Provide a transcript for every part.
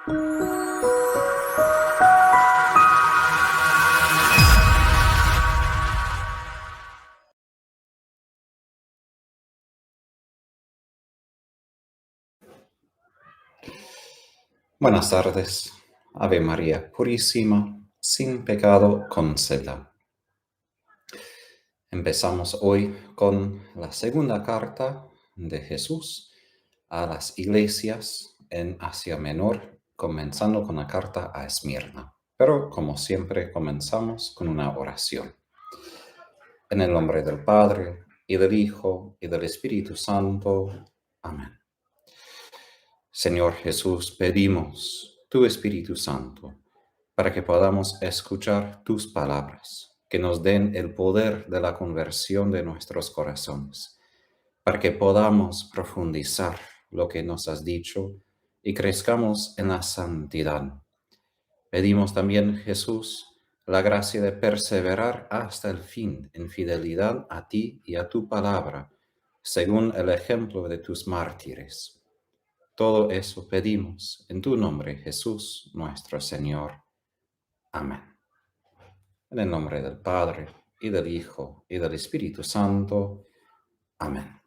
Buenas tardes, Ave María Purísima, sin pecado concebida. Empezamos hoy con la segunda carta de Jesús a las iglesias en Asia Menor, comenzando con la carta a Esmirna. Pero, como siempre, comenzamos con una oración. En el nombre del Padre, y del Hijo, y del Espíritu Santo. Amén. Señor Jesús, pedimos tu Espíritu Santo para que podamos escuchar tus palabras, que nos den el poder de la conversión de nuestros corazones, para que podamos profundizar lo que nos has dicho y crezcamos en la santidad. Pedimos también, Jesús, la gracia de perseverar hasta el fin en fidelidad a ti y a tu palabra, según el ejemplo de tus mártires. Todo eso pedimos en tu nombre, Jesús, nuestro Señor. Amén. En el nombre del Padre, y del Hijo, y del Espíritu Santo. Amén.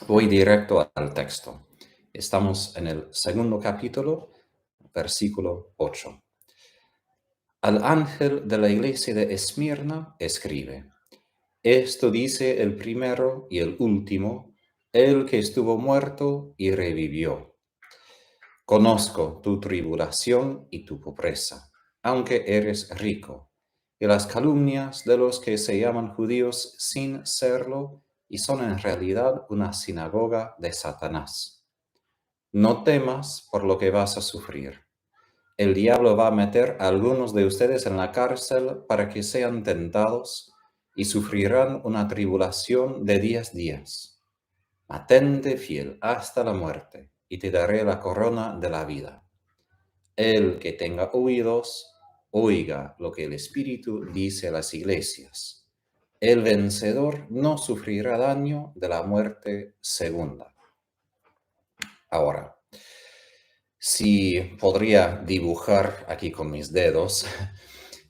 Voy directo al texto. Estamos en el segundo capítulo, versículo 8. Al ángel de la iglesia de Esmirna escribe: Esto dice el primero y el último, el que estuvo muerto y revivió. Conozco tu tribulación y tu pobreza, aunque eres rico, y las calumnias de los que se llaman judíos sin serlo y son en realidad una sinagoga de Satanás. No temas por lo que vas a sufrir. El diablo va a meter a algunos de ustedes en la cárcel para que sean tentados y sufrirán una tribulación de 10 días. Mantente fiel hasta la muerte y te daré la corona de la vida. El que tenga oídos, oiga lo que el Espíritu dice a las iglesias. El vencedor no sufrirá daño de la muerte segunda. Ahora, si podría dibujar aquí con mis dedos,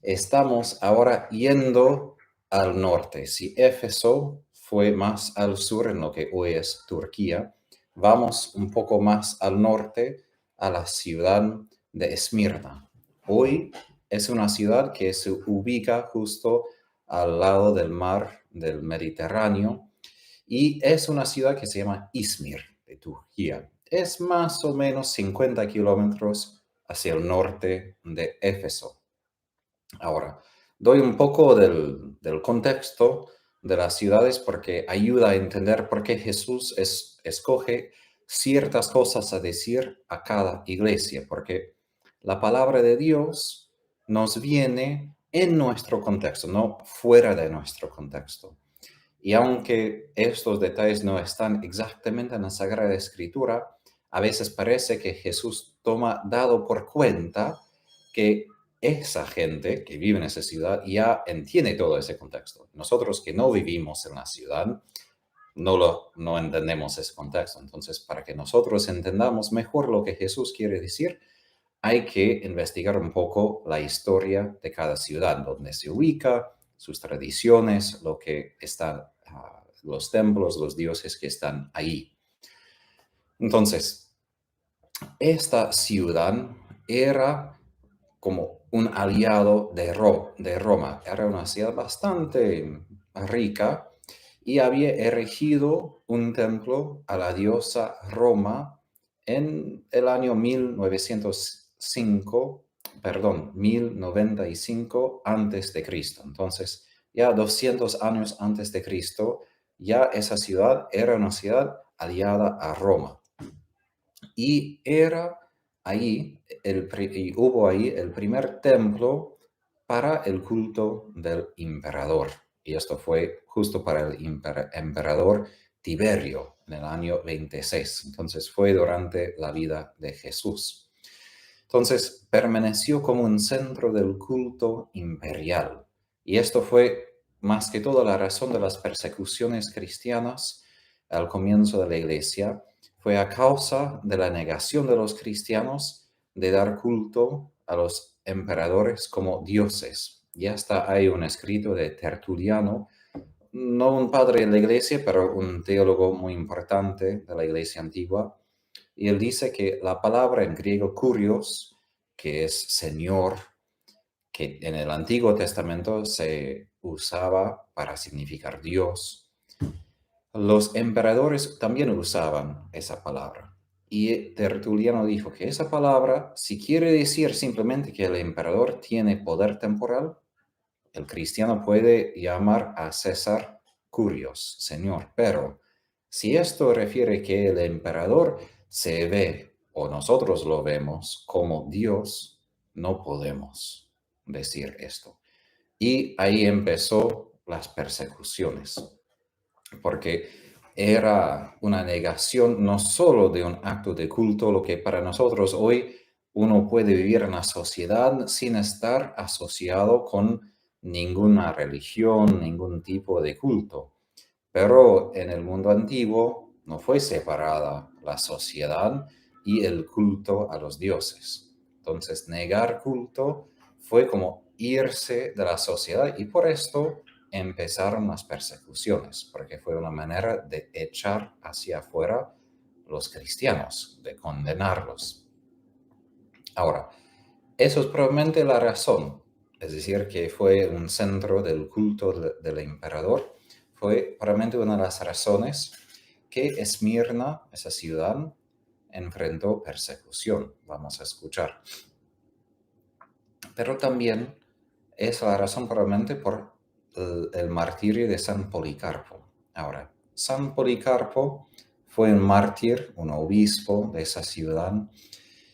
estamos ahora yendo al norte. Si Éfeso fue más al sur en lo que hoy es Turquía, vamos un poco más al norte a la ciudad de Esmirna. Hoy es una ciudad que se ubica justo al lado del mar del Mediterráneo y es una ciudad que se llama Izmir de Turquía. Es más o menos 50 kilómetros hacia el norte de Éfeso. Ahora, doy un poco del contexto de las ciudades porque ayuda a entender por qué Jesús escoge ciertas cosas a decir a cada iglesia, porque la palabra de Dios nos viene en nuestro contexto, no fuera de nuestro contexto. Y aunque estos detalles no están exactamente en la Sagrada Escritura, a veces parece que Jesús toma dado por cuenta que esa gente que vive en esa ciudad ya entiende todo ese contexto. Nosotros que no vivimos en la ciudad, no entendemos ese contexto. Entonces, para que nosotros entendamos mejor lo que Jesús quiere decir, hay que investigar un poco la historia de cada ciudad, donde se ubica, sus tradiciones, lo que está, los templos, los dioses que están ahí. Entonces, esta ciudad era como un aliado de Roma. Era una ciudad bastante rica y había erigido un templo a la diosa Roma en el año 1095 antes de Cristo. Entonces, ya 200 años antes de Cristo, ya esa ciudad era una ciudad aliada a Roma. Y hubo ahí el primer templo para el culto del emperador. Y esto fue justo para el emperador Tiberio en el año 26. Entonces fue durante la vida de Jesús. Entonces permaneció como un centro del culto imperial. Y esto fue más que todo la razón de las persecuciones cristianas al comienzo de la iglesia. fue a causa de la negación de los cristianos de dar culto a los emperadores como dioses. Ya está, hay un escrito de Tertuliano, no un padre de la iglesia, pero un teólogo muy importante de la iglesia antigua, y él dice que la palabra en griego kurios, que es señor, que en el Antiguo Testamento se usaba para significar Dios, los emperadores también usaban esa palabra. Y Tertuliano dijo que esa palabra, si quiere decir simplemente que el emperador tiene poder temporal, el cristiano puede llamar a César Curios, Señor. Pero si esto refiere que el emperador se ve o nosotros lo vemos como Dios, no podemos decir esto. Y ahí empezó las persecuciones, porque era una negación no solo de un acto de culto, lo que para nosotros hoy uno puede vivir en la sociedad sin estar asociado con ninguna religión, ningún tipo de culto. Pero en el mundo antiguo no fue separada la sociedad y el culto a los dioses. Entonces, negar culto fue como irse de la sociedad y por esto empezaron las persecuciones, porque fue una manera de echar hacia afuera los cristianos, de condenarlos. Ahora, eso es probablemente la razón, es decir, que fue un centro del culto del emperador, fue probablemente una de las razones que Esmirna, esa ciudad, enfrentó persecución. Vamos a escuchar. Pero también es la razón probablemente por el martirio de San Policarpo. Ahora, San Policarpo fue un mártir, un obispo de esa ciudad,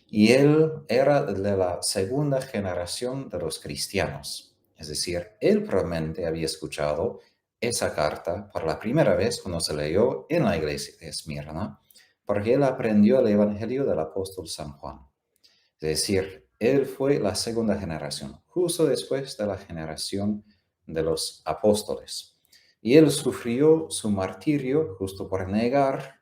y él era de la segunda generación de los cristianos. Es decir, él probablemente había escuchado esa carta por la primera vez cuando se leyó en la iglesia de Esmirna, porque él aprendió el evangelio del apóstol San Juan. Es decir, él fue la segunda generación, justo después de la generación de los apóstoles. Y él sufrió su martirio justo por negar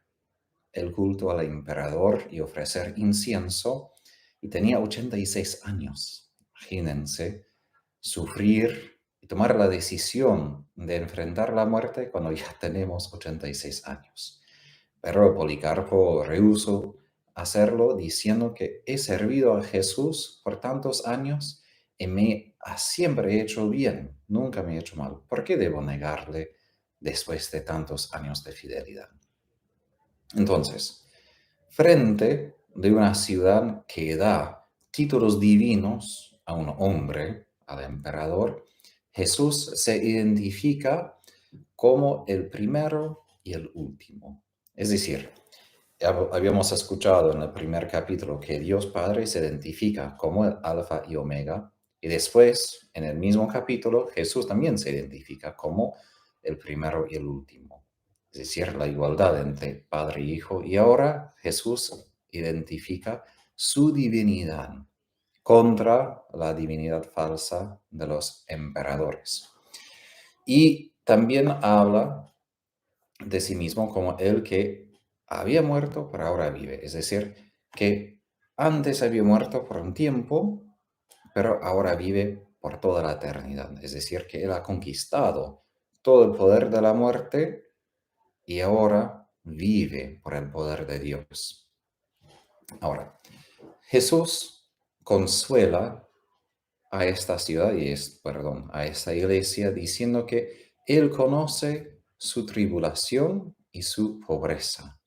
el culto al emperador y ofrecer incienso, y tenía 86 años. Imagínense sufrir y tomar la decisión de enfrentar la muerte cuando ya tenemos 86 años. Pero Policarpo rehusó hacerlo diciendo que he servido a Jesús por tantos años y me ha siempre hecho bien, nunca me he hecho mal. ¿Por qué debo negarle después de tantos años de fidelidad? Entonces, frente de una ciudad que da títulos divinos a un hombre, al emperador, Jesús se identifica como el primero y el último. Es decir, habíamos escuchado en el primer capítulo que Dios Padre se identifica como el Alfa y Omega, y después, en el mismo capítulo, Jesús también se identifica como el primero y el último. Es decir, la igualdad entre Padre y Hijo. Y ahora Jesús identifica su divinidad contra la divinidad falsa de los emperadores. Y también habla de sí mismo como el que había muerto, pero ahora vive. Es decir, que antes había muerto por un tiempo, pero ahora vive por toda la eternidad. Es decir, que él ha conquistado todo el poder de la muerte y ahora vive por el poder de Dios. Ahora, Jesús consuela a esta ciudad a esta iglesia diciendo que él conoce su tribulación y su pobreza.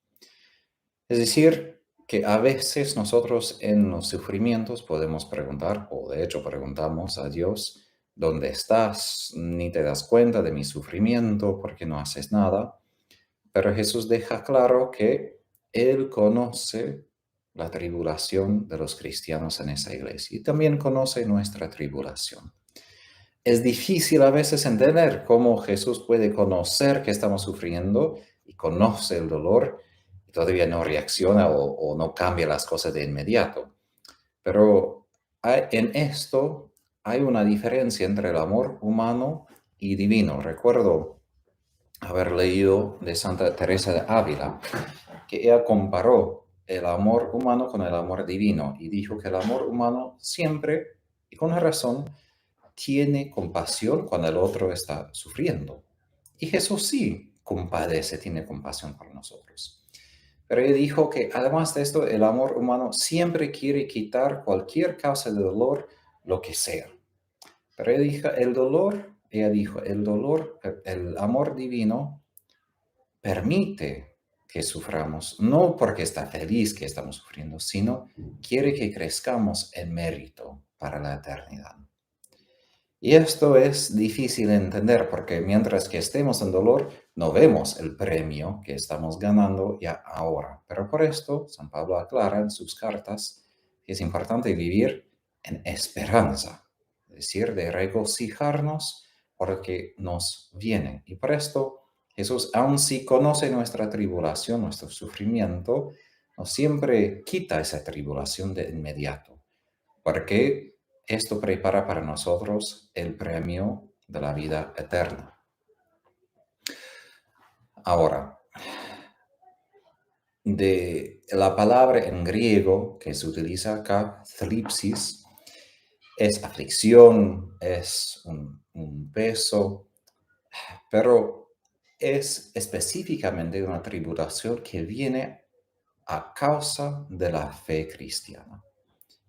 Es decir, que a veces nosotros en los sufrimientos podemos preguntar, o de hecho preguntamos a Dios, ¿dónde estás? Ni te das cuenta de mi sufrimiento porque no haces nada. Pero Jesús deja claro que Él conoce la tribulación de los cristianos en esa iglesia y también conoce nuestra tribulación. Es difícil a veces entender cómo Jesús puede conocer que estamos sufriendo y conoce el dolor y todavía no reacciona o no cambia las cosas de inmediato. Pero en esto hay una diferencia entre el amor humano y divino. Recuerdo haber leído de Santa Teresa de Ávila que ella comparó el amor humano con el amor divino y dijo que el amor humano siempre, y con razón, tiene compasión cuando el otro está sufriendo. Y Jesús sí compadece, tiene compasión por nosotros. Pero ella dijo que además de esto, el amor humano siempre quiere quitar cualquier causa de dolor, lo que sea. Pero ella dijo, el dolor, el amor divino permite que suframos, no porque está feliz que estamos sufriendo, sino quiere que crezcamos en mérito para la eternidad. Y esto es difícil de entender porque mientras que estemos en dolor, no vemos el premio que estamos ganando ya ahora. Pero por esto, San Pablo aclara en sus cartas que es importante vivir en esperanza, es decir, de regocijarnos porque nos viene. Y por esto, Jesús, aun si conoce nuestra tribulación, nuestro sufrimiento, no siempre quita esa tribulación de inmediato, porque esto prepara para nosotros el premio de la vida eterna. Ahora, de la palabra en griego que se utiliza acá, thlipsis, es aflicción, es un peso, pero es específicamente una tribulación que viene a causa de la fe cristiana.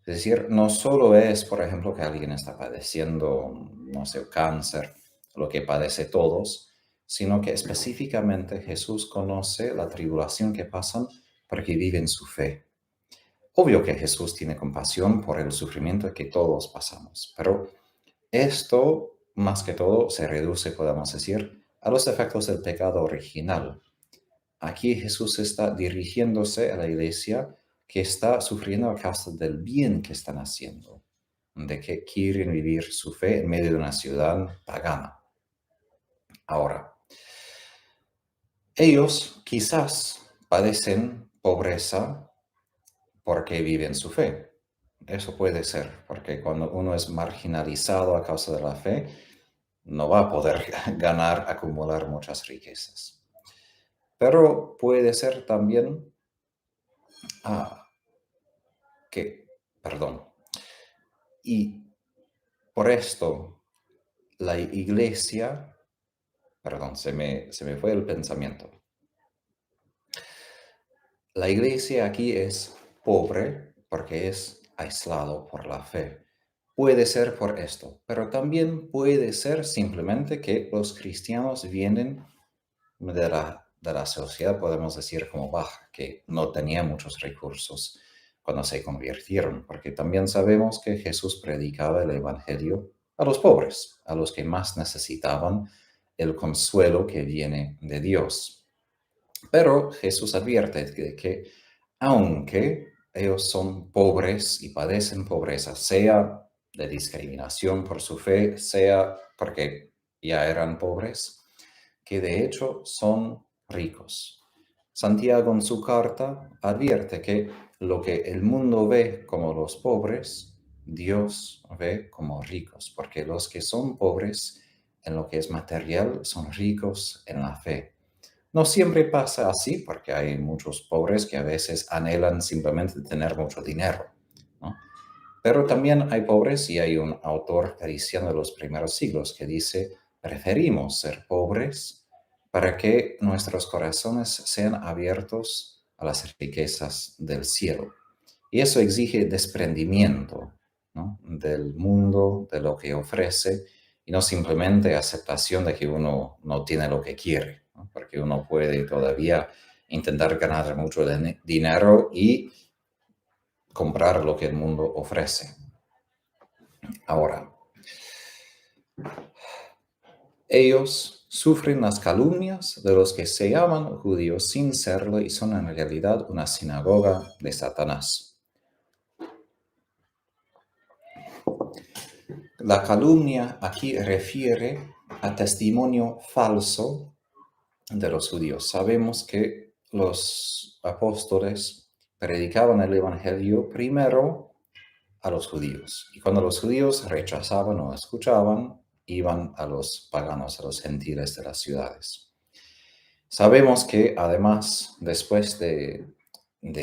Es decir, no solo es, por ejemplo, que alguien está padeciendo, no sé, cáncer, lo que padece todos, sino que específicamente Jesús conoce la tribulación que pasan porque viven su fe. Obvio que Jesús tiene compasión por el sufrimiento que todos pasamos, pero esto, más que todo, se reduce, podemos decir, a los efectos del pecado original. Aquí Jesús está dirigiéndose a la iglesia que está sufriendo a causa del bien que están haciendo, de que quieren vivir su fe en medio de una ciudad pagana. Ahora, ellos quizás padecen pobreza porque viven su fe. Eso puede ser, porque cuando uno es marginalizado a causa de la fe, no va a poder ganar, acumular muchas riquezas. Pero puede ser también ah, perdón, y por esto la iglesia, perdón, se me fue el pensamiento. La iglesia aquí es pobre porque es aislado por la fe. Puede ser por esto, pero también puede ser simplemente que los cristianos vienen de la sociedad, podemos decir, como baja, que no tenía muchos recursos cuando se convirtieron, porque también sabemos que Jesús predicaba el Evangelio a los pobres, a los que más necesitaban el consuelo que viene de Dios. Pero Jesús advierte de que aunque ellos son pobres y padecen pobreza, sea de discriminación por su fe, sea porque ya eran pobres, que de hecho son ricos. Santiago en su carta advierte que lo que el mundo ve como los pobres, Dios ve como ricos, porque los que son pobres en lo que es material son ricos en la fe. No siempre pasa así, porque hay muchos pobres que a veces anhelan simplemente tener mucho dinero, ¿no? Pero también hay pobres, y hay un autor cristiano de los primeros siglos que dice, preferimos ser pobres para que nuestros corazones sean abiertos a las riquezas del cielo. Y eso exige desprendimiento, ¿no?, del mundo, de lo que ofrece, y no simplemente aceptación de que uno no tiene lo que quiere, ¿no?, porque uno puede todavía intentar ganar mucho dinero y comprar lo que el mundo ofrece. Ahora, ellos sufren las calumnias de los que se llaman judíos sin serlo y son en realidad una sinagoga de Satanás. La calumnia aquí refiere a testimonio falso de los judíos. Sabemos que los apóstoles predicaban el Evangelio primero a los judíos. Y cuando los judíos rechazaban o escuchaban, iban a los paganos, a los gentiles de las ciudades. Sabemos que además, después de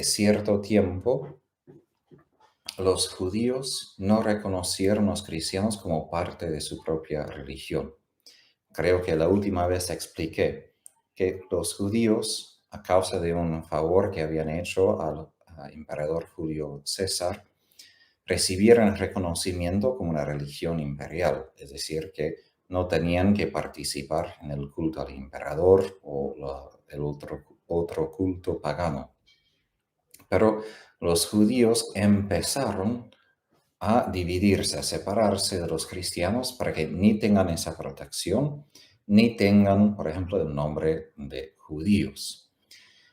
cierto tiempo, los judíos no reconocieron a los cristianos como parte de su propia religión. Creo que la última vez expliqué que los judíos, a causa de un favor que habían hecho al emperador Julio César, recibieron reconocimiento como una religión imperial, es decir, que no tenían que participar en el culto al emperador o el otro culto pagano. Pero los judíos empezaron a dividirse, a separarse de los cristianos para que ni tengan esa protección, ni tengan, por ejemplo, el nombre de judíos.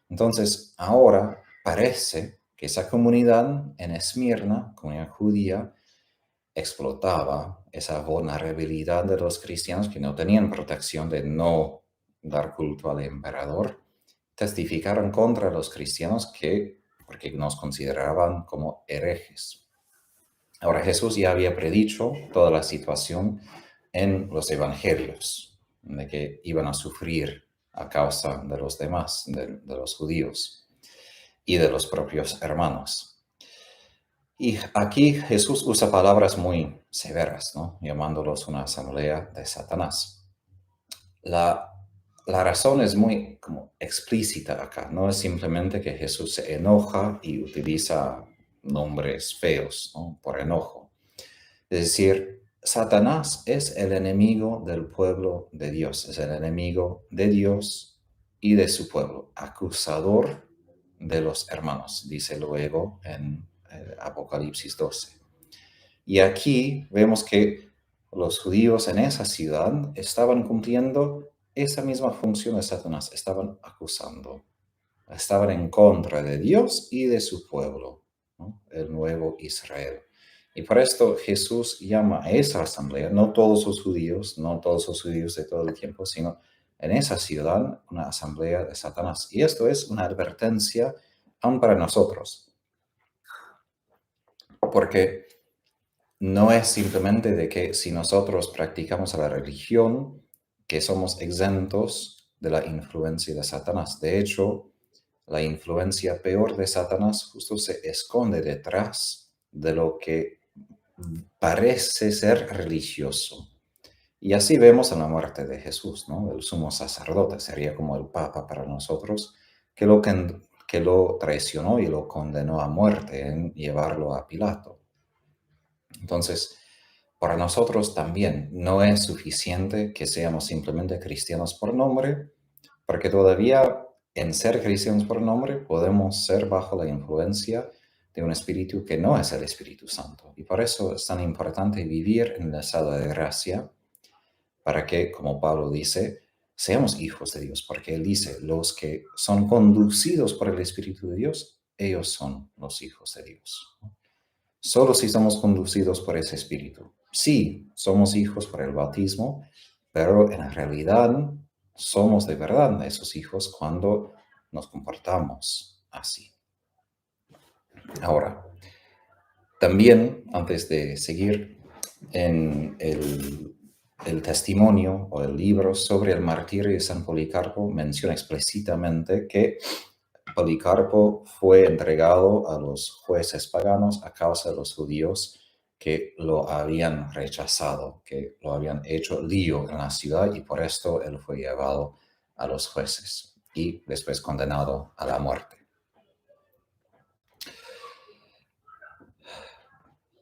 Entonces, ahora parece que esa comunidad en Esmirna, comunidad judía, explotaba esa vulnerabilidad de los cristianos que no tenían protección de no dar culto al emperador, testificaron contra los cristianos porque nos consideraban como herejes. Ahora Jesús ya había predicho toda la situación en los evangelios, de que iban a sufrir a causa de los demás, de los judíos y de los propios hermanos. Y aquí Jesús usa palabras muy severas, ¿no? Llamándolos una asamblea de Satanás. La, la razón es muy como explícita acá, no es simplemente que Jesús se enoja y utiliza nombres feos, ¿no? Por enojo. Es decir, Satanás es el enemigo del pueblo de Dios, es el enemigo de Dios y de su pueblo, acusador de los hermanos, dice luego en Apocalipsis 12. Y aquí vemos que los judíos en esa ciudad estaban cumpliendo esa misma función de Satanás, estaban acusando, estaban en contra de Dios y de su pueblo, ¿no? El nuevo Israel. Y por esto Jesús llama a esa asamblea, no todos los judíos, no todos los judíos de todo el tiempo, sino en esa ciudad una asamblea de Satanás. Y esto es una advertencia aún para nosotros, porque no es simplemente de que si nosotros practicamos la religión, que somos exentos de la influencia de Satanás. De hecho, la influencia peor de Satanás justo se esconde detrás de lo que parece ser religioso. Y así vemos en la muerte de Jesús, ¿no? El sumo sacerdote sería como el papa para nosotros, que lo traicionó y lo condenó a muerte en llevarlo a Pilato. Entonces, para nosotros también no es suficiente que seamos simplemente cristianos por nombre, porque todavía en ser cristianos por nombre podemos ser bajo la influencia de un espíritu que no es el Espíritu Santo. Y por eso es tan importante vivir en el estado de gracia para que, como Pablo dice, seamos hijos de Dios, porque él dice, los que son conducidos por el Espíritu de Dios, ellos son los hijos de Dios. Solo si somos conducidos por ese Espíritu. Sí, somos hijos por el bautismo, pero en realidad somos de verdad esos hijos cuando nos comportamos así. Ahora, también, antes de seguir en el testimonio o el libro sobre el martirio de San Policarpo, menciona explícitamente que Policarpo fue entregado a los jueces paganos a causa de los judíos que lo habían rechazado, que lo habían hecho lío en la ciudad y por esto él fue llevado a los jueces y después condenado a la muerte.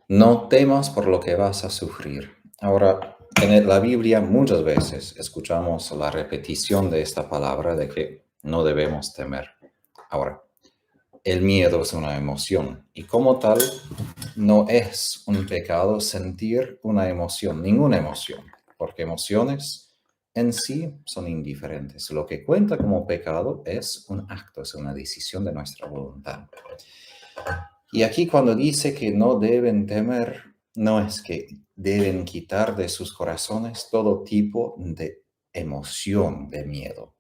No temas por lo que vas a sufrir. Ahora, en la Biblia muchas veces escuchamos la repetición de esta palabra de que no debemos temer. Ahora, el miedo es una emoción y como tal no es un pecado sentir una emoción, ninguna emoción, porque emociones en sí son indiferentes. Lo que cuenta como pecado es un acto, es una decisión de nuestra voluntad. Y aquí cuando dice que no deben temer, no es que deben quitar de sus corazones todo tipo de emoción de miedo.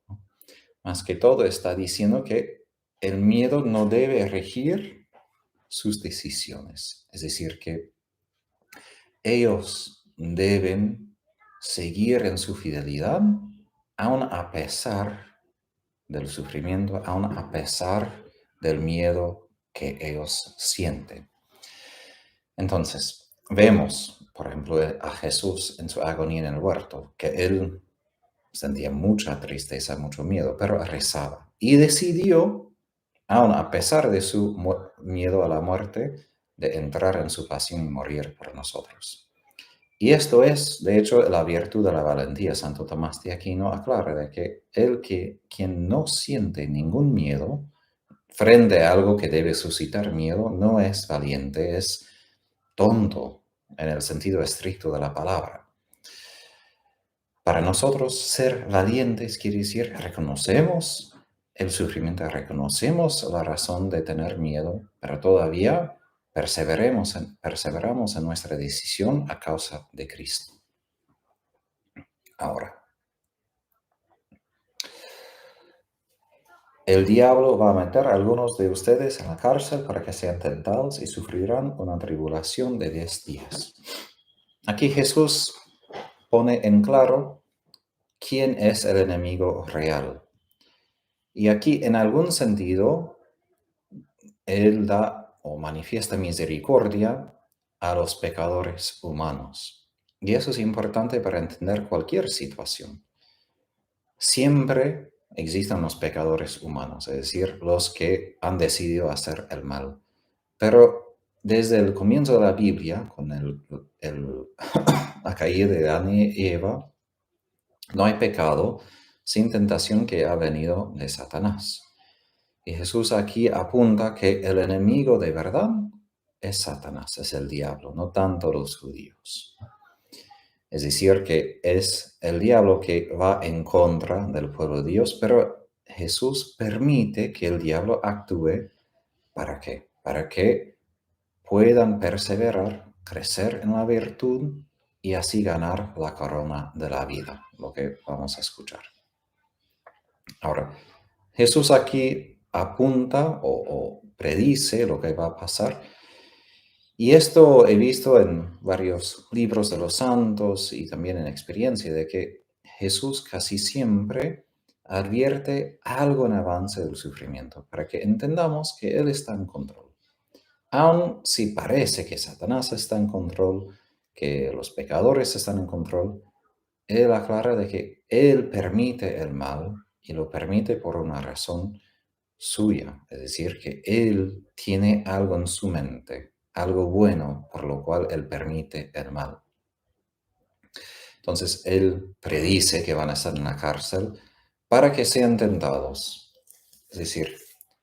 Más que todo está diciendo que el miedo no debe regir sus decisiones. Es decir, que ellos deben seguir en su fidelidad, aun a pesar del sufrimiento, aun a pesar del miedo que ellos sienten. Entonces, vemos, por ejemplo, a Jesús en su agonía en el huerto, que él sentía mucha tristeza, mucho miedo, pero rezaba y decidió, aun a pesar de su miedo a la muerte, de entrar en su pasión y morir por nosotros. Y esto es, de hecho, la virtud de la valentía. Santo Tomás de Aquino aclara de que quien no siente ningún miedo frente a algo que debe suscitar miedo no es valiente, es tonto en el sentido estricto de la palabra. Para nosotros, ser valientes quiere decir reconocemos el sufrimiento, reconocemos la razón de tener miedo, pero todavía perseveramos en nuestra decisión a causa de Cristo. Ahora, el diablo va a meter a algunos de ustedes en la cárcel para que sean tentados y sufrirán una tribulación de 10 días. Aquí Jesús pone en claro quién es el enemigo real. Y aquí, en algún sentido, Él da o manifiesta misericordia a los pecadores humanos. Y eso es importante para entender cualquier situación. Siempre existen los pecadores humanos, es decir, los que han decidido hacer el mal. Pero desde el comienzo de la Biblia, con la caída de Adán y Eva, no hay pecado sin tentación que ha venido de Satanás. Y Jesús aquí apunta que el enemigo de verdad es Satanás, es el diablo, no tanto los judíos. Es decir, que es el diablo que va en contra del pueblo de Dios, pero Jesús permite que el diablo actúe. ¿Para qué? Para que puedan perseverar, crecer en la virtud y así ganar la corona de la vida, lo que vamos a escuchar. Ahora, Jesús aquí apunta o predice lo que va a pasar. Y esto he visto en varios libros de los santos y también en experiencia de que Jesús casi siempre advierte algo en avance del sufrimiento para que entendamos que Él está en control. Aun si parece que Satanás está en control, que los pecadores están en control, Él aclara de que Él permite el mal y lo permite por una razón suya, es decir, que Él tiene algo en su mente, algo bueno por lo cual Él permite el mal. Entonces Él predice que van a estar en la cárcel para que sean tentados. Es decir,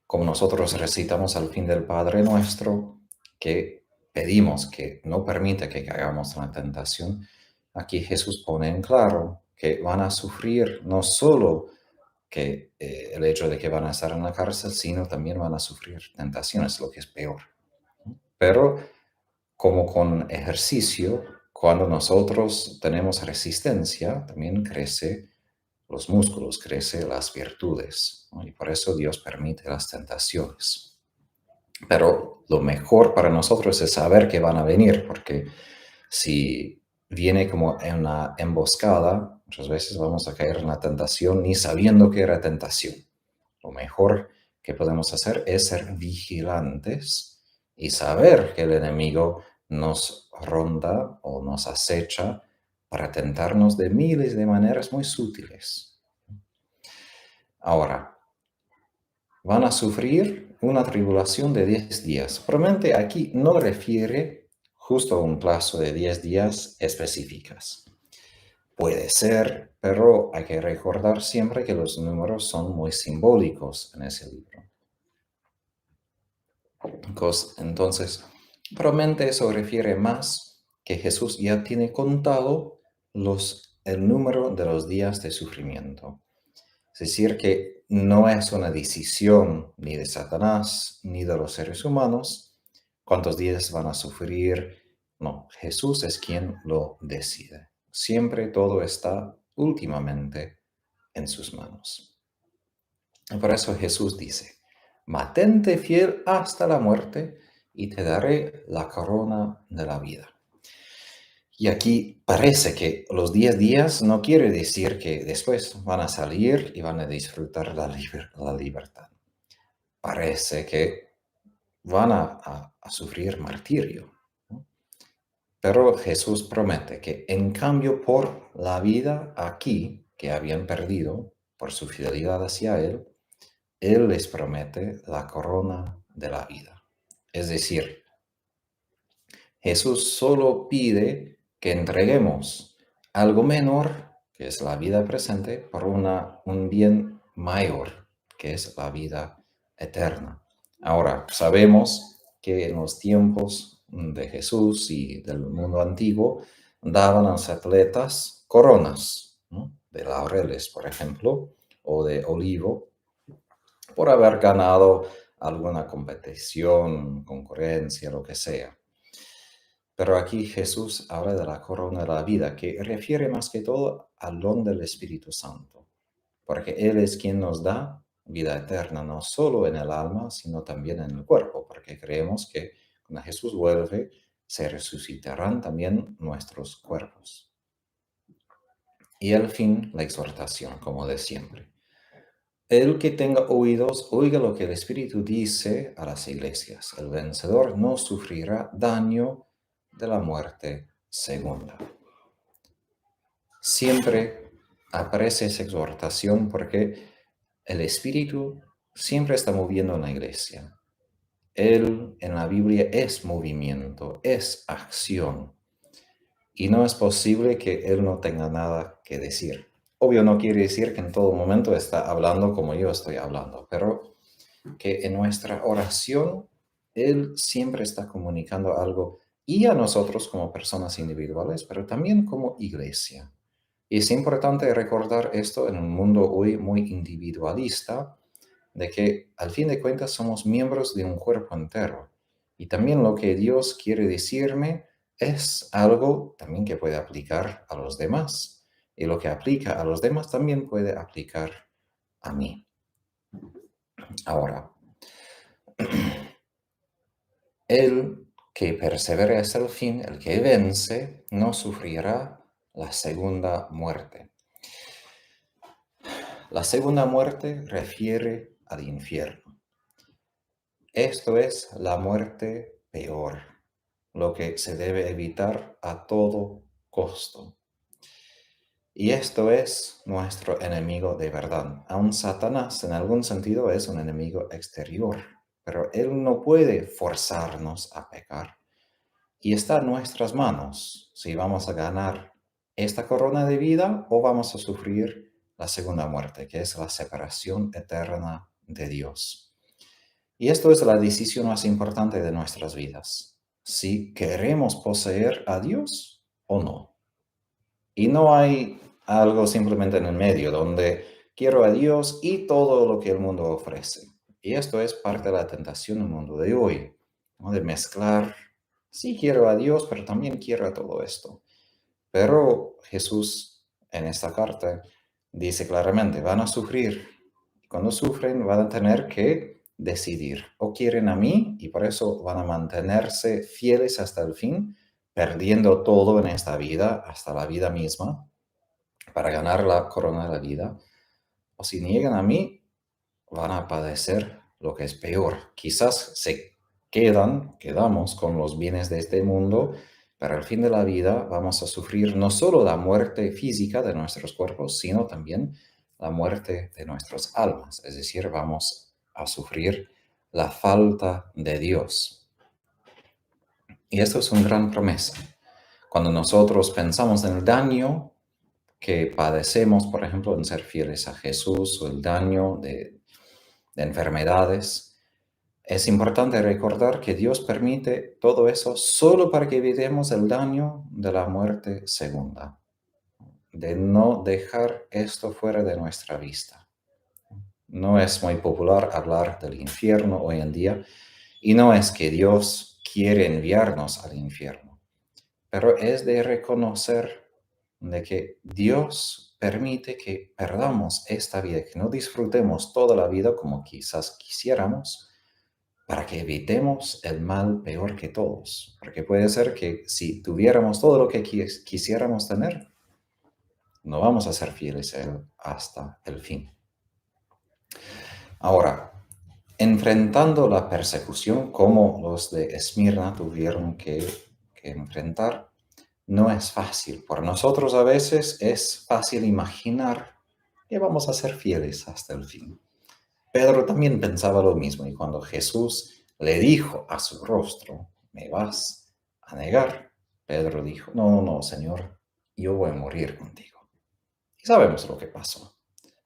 como nosotros recitamos al fin del Padre Nuestro, que pedimos que no permita que caigamos en la tentación, aquí Jesús pone en claro que van a sufrir no solo que el hecho de que van a estar en la cárcel, sino también van a sufrir tentaciones, lo que es peor. Pero como con ejercicio, cuando nosotros tenemos resistencia, también crece los músculos, crece las virtudes, ¿no? Y por eso Dios permite las tentaciones. Pero lo mejor para nosotros es saber que van a venir, porque si viene como en una emboscada, muchas veces vamos a caer en la tentación ni sabiendo que era tentación. Lo mejor que podemos hacer es ser vigilantes y saber que el enemigo nos ronda o nos acecha para tentarnos de miles de maneras muy sutiles. Ahora, van a sufrir una tribulación de 10 días. Probablemente aquí no refiere justo a un plazo de 10 días específicas. Puede ser, pero hay que recordar siempre que los números son muy simbólicos en ese libro. Entonces, probablemente eso refiere más que Jesús ya tiene contado el número de los días de sufrimiento. Es decir, que no es una decisión ni de Satanás ni de los seres humanos cuántos días van a sufrir. No, Jesús es quien lo decide. Siempre todo está últimamente en sus manos. Y por eso Jesús dice, mantente fiel hasta la muerte y te daré la corona de la vida. Y aquí parece que los 10 días no quiere decir que después van a salir y van a disfrutar la libertad. Parece que van a sufrir martirio, ¿no? Pero Jesús promete que en cambio por la vida aquí que habían perdido por su fidelidad hacia Él les promete la corona de la vida. Es decir, Jesús solo pide que entreguemos algo menor, que es la vida presente, por un bien mayor, que es la vida eterna. Ahora, sabemos que en los tiempos de Jesús y del mundo antiguo daban a los atletas coronas, ¿no? De laureles, por ejemplo, o de olivo, por haber ganado alguna competición, concurrencia, lo que sea. Pero aquí Jesús habla de la corona de la vida, que refiere más que todo al don del Espíritu Santo, porque Él es quien nos da vida eterna, no solo en el alma, sino también en el cuerpo, porque creemos que cuando Jesús vuelve, se resucitarán también nuestros cuerpos. Y al fin, la exhortación, como de siempre. El que tenga oídos, oiga lo que el Espíritu dice a las iglesias. El vencedor no sufrirá daño de la muerte segunda. Siempre aparece esa exhortación porque el Espíritu siempre está moviendo en la iglesia. Él en la Biblia es movimiento, es acción. Y no es posible que Él no tenga nada que decir. Obvio, no quiere decir que en todo momento está hablando como yo estoy hablando, pero que en nuestra oración Él siempre está comunicando algo y a nosotros como personas individuales, pero también como iglesia. Y es importante recordar esto en un mundo hoy muy individualista, de que al fin de cuentas somos miembros de un cuerpo entero. Y también lo que Dios quiere decirme es algo también que puede aplicar a los demás. Y lo que aplica a los demás también puede aplicar a mí. Ahora, el que persevere hasta el fin, el que vence, no sufrirá la segunda muerte. La segunda muerte refiere al infierno. Esto es la muerte peor, lo que se debe evitar a todo costo. Y esto es nuestro enemigo de verdad. Aun Satanás en algún sentido es un enemigo exterior, pero él no puede forzarnos a pecar. Y está en nuestras manos si vamos a ganar esta corona de vida o vamos a sufrir la segunda muerte, que es la separación eterna de Dios. Y esto es la decisión más importante de nuestras vidas, si queremos poseer a Dios o no. Y no hay algo simplemente en el medio donde quiero a Dios y todo lo que el mundo ofrece. Y esto es parte de la tentación del mundo de hoy, ¿no? De mezclar, sí quiero a Dios, pero también quiero a todo esto. Pero Jesús en esta carta dice claramente, van a sufrir. Y cuando sufren van a tener que decidir. O quieren a mí y por eso van a mantenerse fieles hasta el fin, perdiendo todo en esta vida, hasta la vida misma, para ganar la corona de la vida. O si niegan a mí, van a padecer lo que es peor. Quizás quedamos con los bienes de este mundo, pero al fin de la vida vamos a sufrir no solo la muerte física de nuestros cuerpos, sino también la muerte de nuestras almas. Es decir, vamos a sufrir la falta de Dios. Y esto es una gran promesa. Cuando nosotros pensamos en el daño que padecemos, por ejemplo, en ser fieles a Jesús o el daño de enfermedades, es importante recordar que Dios permite todo eso solo para que evitemos el daño de la muerte segunda, de no dejar esto fuera de nuestra vista. No es muy popular hablar del infierno hoy en día y no es que Dios quiere enviarnos al infierno, pero es de reconocer de que Dios permite que perdamos esta vida, que no disfrutemos toda la vida como quizás quisiéramos, para que evitemos el mal peor que todos. Porque puede ser que si tuviéramos todo lo que quisiéramos tener, no vamos a ser fieles a Él hasta el fin. Ahora, enfrentando la persecución como los de Esmirna tuvieron que enfrentar, no es fácil. Por nosotros a veces es fácil imaginar que vamos a ser fieles hasta el fin. Pedro también pensaba lo mismo y cuando Jesús le dijo a su rostro, ¿me vas a negar? Pedro dijo, no, no, Señor, yo voy a morir contigo. Y sabemos lo que pasó.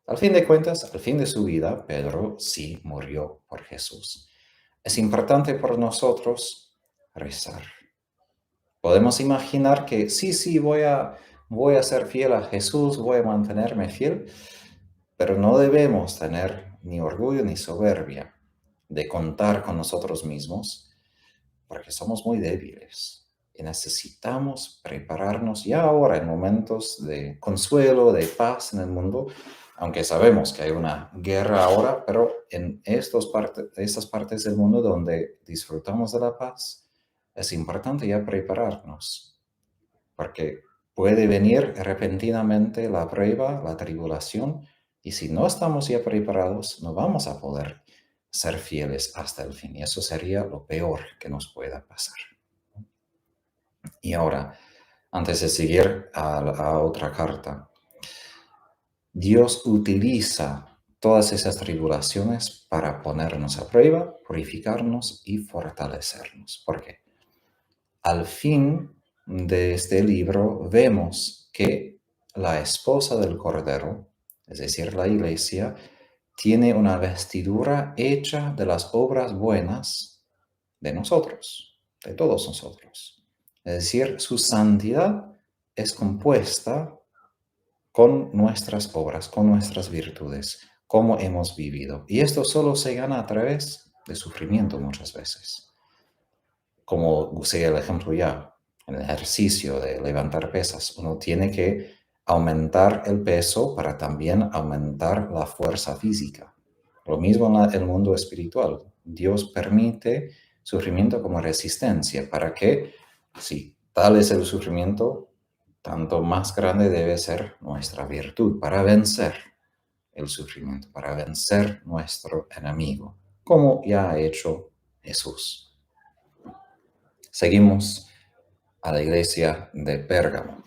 Al fin de cuentas, al fin de su vida, Pedro sí murió por Jesús. Es importante por nosotros rezar. Podemos imaginar que sí, voy a ser fiel a Jesús, voy a mantenerme fiel, pero no debemos tener ni orgullo ni soberbia de contar con nosotros mismos, porque somos muy débiles y necesitamos prepararnos ya ahora en momentos de consuelo, de paz en el mundo, aunque sabemos que hay una guerra ahora, pero en estas partes del mundo donde disfrutamos de la paz, es importante ya prepararnos, porque puede venir repentinamente la prueba, la tribulación, y si no estamos ya preparados, no vamos a poder ser fieles hasta el fin. Y eso sería lo peor que nos pueda pasar. Y ahora, antes de seguir a otra carta, Dios utiliza todas esas tribulaciones para ponernos a prueba, purificarnos y fortalecernos. ¿Por qué? Al fin de este libro vemos que la esposa del Cordero, es decir, la Iglesia, tiene una vestidura hecha de las obras buenas de nosotros, de todos nosotros. Es decir, su santidad es compuesta con nuestras obras, con nuestras virtudes, cómo hemos vivido. Y esto solo se gana a través de sufrimiento muchas veces. Como usé el ejemplo ya, en el ejercicio de levantar pesas, uno tiene que aumentar el peso para también aumentar la fuerza física. Lo mismo en el mundo espiritual. Dios permite sufrimiento como resistencia para que, si tal es el sufrimiento, tanto más grande debe ser nuestra virtud para vencer el sufrimiento, para vencer nuestro enemigo, como ya ha hecho Jesús. Seguimos a la iglesia de Pérgamo.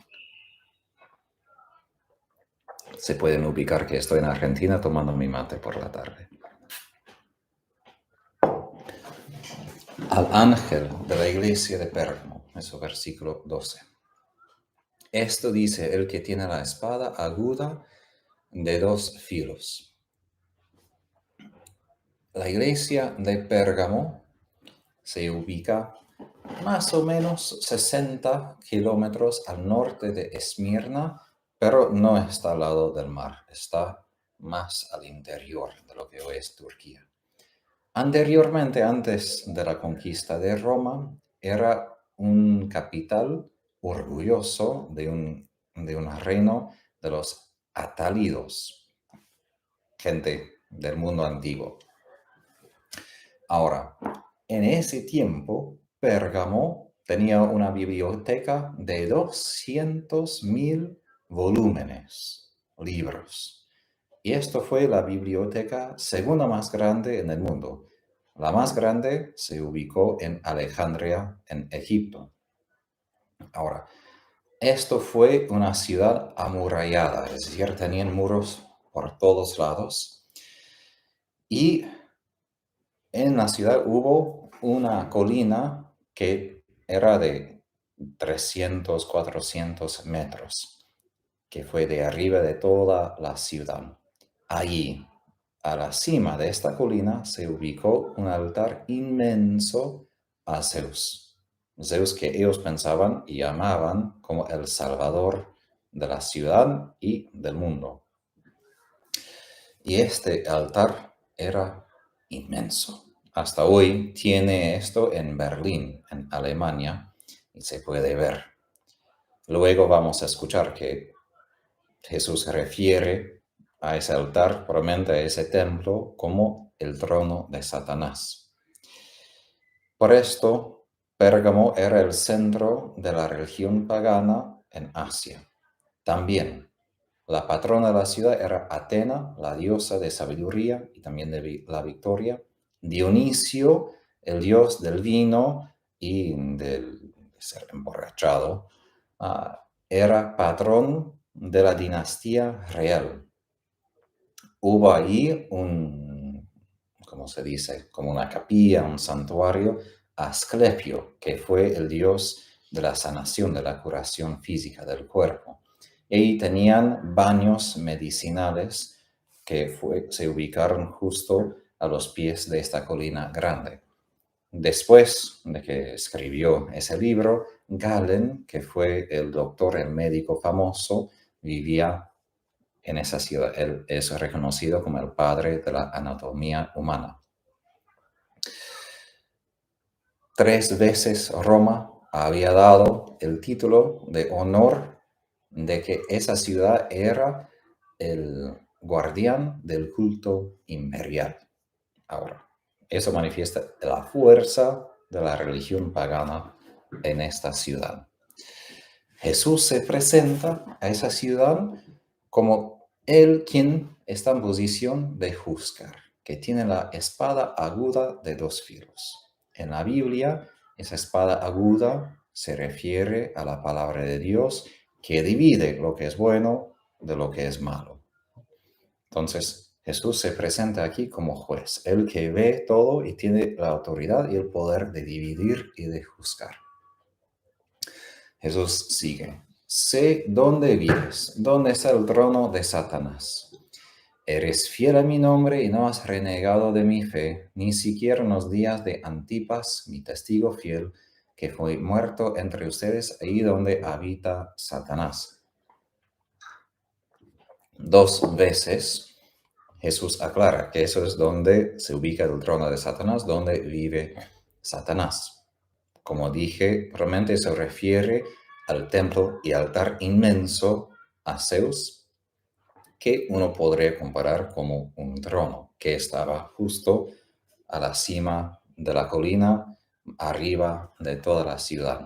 Se pueden ubicar que estoy en Argentina tomando mi mate por la tarde. Al ángel de la iglesia de Pérgamo, eso versículo 12. Esto dice el que tiene la espada aguda de dos filos. La iglesia de Pérgamo se ubica más o menos 60 kilómetros al norte de Esmirna, pero no está al lado del mar, está más al interior de lo que hoy es Turquía. Anteriormente, antes de la conquista de Roma, era un capital orgulloso de un reino de los atálidos, gente del mundo antiguo. Ahora, en ese tiempo, Pérgamo tenía una biblioteca de 200.000 volúmenes, libros. Y esto fue la biblioteca segunda más grande en el mundo. La más grande se ubicó en Alejandría, en Egipto. Ahora, esto fue una ciudad amurallada, es decir, tenían muros por todos lados. Y en la ciudad hubo una colina que era de 300, 400 metros, que fue de arriba de toda la ciudad. Allí, a la cima de esta colina, se ubicó un altar inmenso a Zeus. Zeus que ellos pensaban y llamaban como el salvador de la ciudad y del mundo. Y este altar era inmenso. Hasta hoy tiene esto en Berlín, en Alemania, y se puede ver. Luego vamos a escuchar que Jesús refiere a ese altar, probablemente a ese templo, como el trono de Satanás. Por esto, Pérgamo era el centro de la religión pagana en Asia. También, la patrona de la ciudad era Atena, la diosa de sabiduría y también de la victoria. Dionisio, el dios del vino y del ser emborrachado, era patrón de la dinastía real. Hubo ahí ¿cómo se dice? Como una capilla, un santuario, a Asclepio, que fue el dios de la sanación, de la curación física del cuerpo. Y tenían baños medicinales que se ubicaron justo a los pies de esta colina grande. Después de que escribió ese libro, Galen, que fue el doctor, el médico famoso, vivía en esa ciudad. Él es reconocido como el padre de la anatomía humana. 3 veces Roma había dado el título de honor de que esa ciudad era el guardián del culto imperial. Ahora, eso manifiesta la fuerza de la religión pagana en esta ciudad. Jesús se presenta a esa ciudad como el quien está en posición de juzgar, que tiene la espada aguda de 2 filos. En la Biblia, esa espada aguda se refiere a la palabra de Dios que divide lo que es bueno de lo que es malo. Entonces, Jesús se presenta aquí como juez, el que ve todo y tiene la autoridad y el poder de dividir y de juzgar. Jesús sigue. Sé dónde vives, dónde está el trono de Satanás. Eres fiel a mi nombre y no has renegado de mi fe, ni siquiera en los días de Antipas, mi testigo fiel, que fue muerto entre ustedes, ahí donde habita Satanás. 2 veces Jesús aclara que eso es donde se ubica el trono de Satanás, donde vive Satanás. Como dije, realmente se refiere al templo y altar inmenso a Zeus, que uno podría comparar como un trono, que estaba justo a la cima de la colina, arriba de toda la ciudad.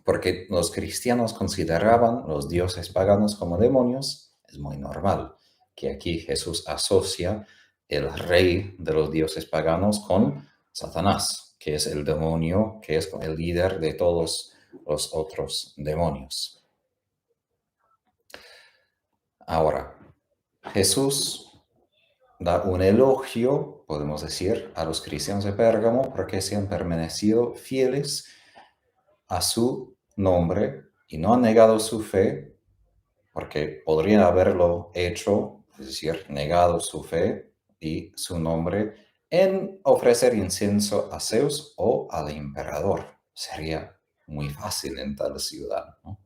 Porque los cristianos consideraban los dioses paganos como demonios, es muy normal que aquí Jesús asocia el rey de los dioses paganos con Satanás, que es el demonio, que es el líder de todos los otros demonios. Ahora, Jesús da un elogio, podemos decir, a los cristianos de Pérgamo porque se han permanecido fieles a su nombre y no han negado su fe, porque podrían haberlo hecho, es decir, negado su fe y su nombre en ofrecer incienso a Zeus o al emperador. Sería muy fácil en tal ciudad, ¿no?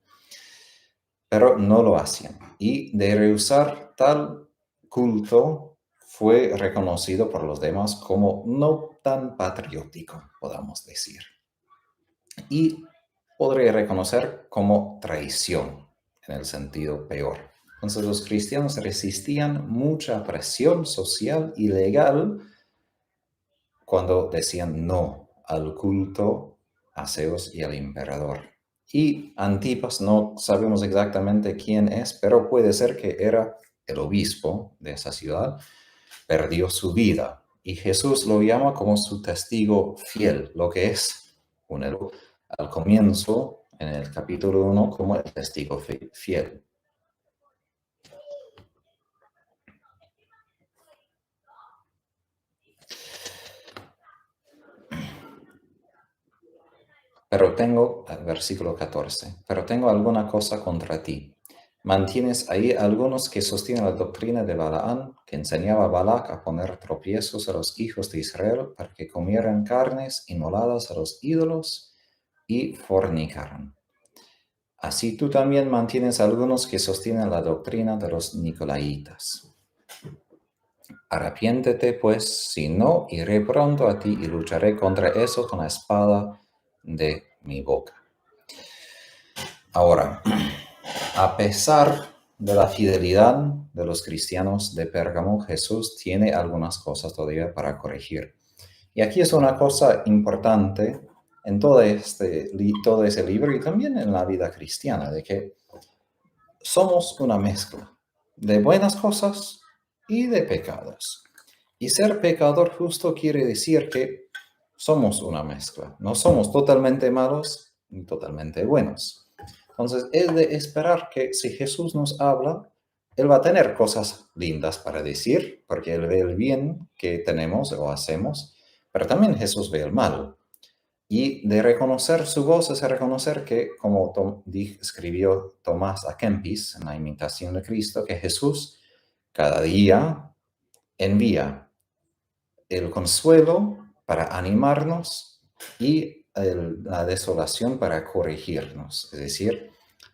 Pero no lo hacían. Y de rehusar tal culto fue reconocido por los demás como no tan patriótico, podamos decir. Y podría reconocer como traición, en el sentido peor. Entonces los cristianos resistían mucha presión social y legal cuando decían no al culto a Zeus y al emperador. Y Antipas, no sabemos exactamente quién es, pero puede ser que era el obispo de esa ciudad, perdió su vida. Y Jesús lo llama como su testigo fiel, lo que es al comienzo, en el capítulo 1, como el testigo fiel. Versículo 14, pero tengo alguna cosa contra ti. Mantienes ahí algunos que sostienen la doctrina de Balaán, que enseñaba a Balac a poner tropiezos a los hijos de Israel para que comieran carnes inmoladas a los ídolos y fornicaran. Así tú también mantienes algunos que sostienen la doctrina de los nicolaitas. Arrepiéntete, pues, si no, iré pronto a ti y lucharé contra eso con la espada de mi boca. Ahora, a pesar de la fidelidad de los cristianos de Pérgamo, Jesús tiene algunas cosas todavía para corregir. Y aquí es una cosa importante en todo ese libro y también en la vida cristiana, de que somos una mezcla de buenas cosas y de pecados. Y ser pecador justo quiere decir que somos una mezcla. No somos totalmente malos ni totalmente buenos. Entonces, es de esperar que si Jesús nos habla, Él va a tener cosas lindas para decir, porque Él ve el bien que tenemos o hacemos, pero también Jesús ve el mal. Y de reconocer su voz es reconocer que, como escribió Tomás a Kempis en la imitación de Cristo, que Jesús cada día envía el consuelo para animarnos y la desolación para corregirnos. Es decir,